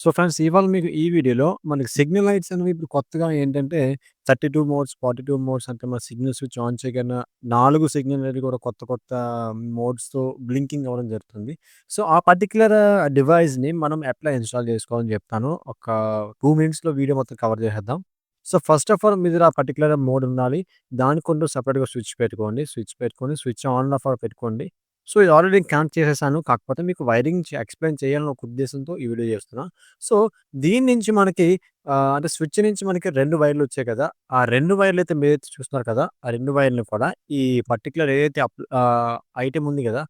So friends ఇవాళ మీకు ఈ వీడియోలో మనకి సిగ్నల్ లైట్స్ అనేవి ఇప్పుడు కొత్తగా ఏంటంటే 32 మోడ్స్, 42 మోడ్స్ అంటే మన సిగ్నల్ స్విచ్ ఆన్ చేయగానే 4 సిగ్నల్ అనేది కూడా కొత్త కొత్త మోడ్స్‌తో బ్లింకింగ్ అవ్వడం జరుగుతుంది. సో ఆ పర్టిక్యులర్ డివైస్‌ని మనం ఎట్లా ఇన్‌స్టాల్ చేసుకోవాలని చెప్తాను. ఒక 2 మినిట్స్‌లో వీడియో మొత్తం కవర్ చేసేద్దాం. సో ఫస్ట్ ఆఫ్ ఆల్ మీ దగ్గర ఆ పర్టిక్యులర్ మోడ్ ఉండాలి. దానికంటూ సెపరేట్‌గా స్విచ్ పెట్టుకోండి. స్విచ్ పెట్టుకొని స్విచ్ ఆన్ ఆఫ్ పెట్టుకోండి. సో ఇది ఆల్రెడీ కనెక్ట్ చేసేసాను. కాకపోతే మీకు వైరింగ్ ఎక్స్‌ప్లెయిన్ చేయాలని ఒక ఉద్దేశంతో ఈ వీడియో చేస్తున్నా. సో, దీని నుంచి మనకి అంటే స్విచ్ నుంచి మనకి 2 వైర్‌లొచ్చాయి కదా! ఆ 2 వైర్‌లయితే మీరైతే చూస్తున్నారు కదా! ఆ 2 వైర్‌లని కూడా ఈ పర్టిక్యులర్ ఏదైతే ఐటెమ్ ఉంది గదా!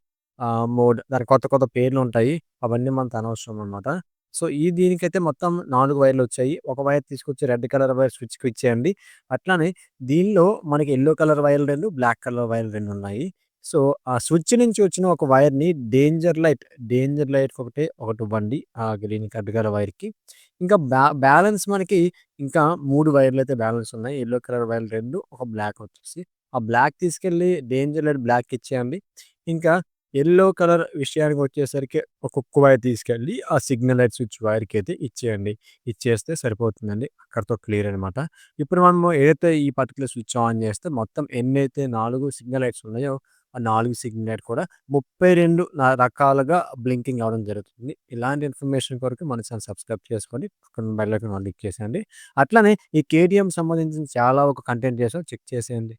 మోడ్ దానికి కొత్త కొత్త పేర్లుంటాయి. అవన్నీ మనకు అనవసరం అనమాట. సో, దీనికైతే మొత్తం 4 వైర్‌లొచ్చాయి. ఒక వైర్ తీసుకొచ్చి రెడ్ కలర్ వైర్ స్విచ్‌కి ఇచ్చేయండి. అట్లానే దీనిలో మనకి యెల్లో కలర్ వైర్లు 2, బ్లాక్ కలర్ వైర్లు 2 ఉన్నాయి. సో, ఆ స్విచ్ నుంచి వచ్చిన ఒక వైర్‌ని డేంజర్ లైట్‌కొకటి ఒకటివ్వండి. ఆ గ్రీన్ రెడ్ కలర్ వైర్‌కి. ఇంకా బ్యాలెన్స్ మనకి ఇంకా 3 వైర్‌లయితే బ్యాలెన్స్ ఉన్నాయి. యెల్లో కలర్ వైర్లు 2, ఒక బ్లాక్ వచ్చేసి. ఆ బ్లాక్ తీసుకెళ్ళి డేంజర్ లైట్ బ్లాక్‌కిచ్చేయండి. ఇంకా యెల్లో కలర్ విషయానికొచ్చేసరికి ఒక్కొక్క వైర్ తీసుకెళ్ళి ఆ సిగ్నల్ లైట్ స్విచ్ వైర్‌కైతే ఇచ్చేయండి. ఇచ్చేస్తే సరిపోతుందండి. అక్కడితో క్లియర్ అనమాట. ఇప్పుడు మనము ఏదైతే ఈ పర్టిక్యులర్ స్విచ్ ఆన్ చేస్తే మొత్తం ఎన్నైతే 4 సిగ్నల్ లైట్స్ ఉన్నాయో ఆ 4 సిగ్నల్ కూడా 32 రకాలుగా బ్లింకింగ్ అవ్వడం జరుగుతుంది. ఇలాంటి ఇన్ఫర్మేషన్ కొరకు మన ఛానెల్ సబ్స్క్రైబ్ చేసుకొని పక్కన బెల్ ఐకాన్ ఆన్ క్లిక్ చేసేయండి. అట్లనే ఈ కేటీఎం సంబంధించిన చాలా ఒక కంటెంట్ చేసాం చెక్ చేసేయండి.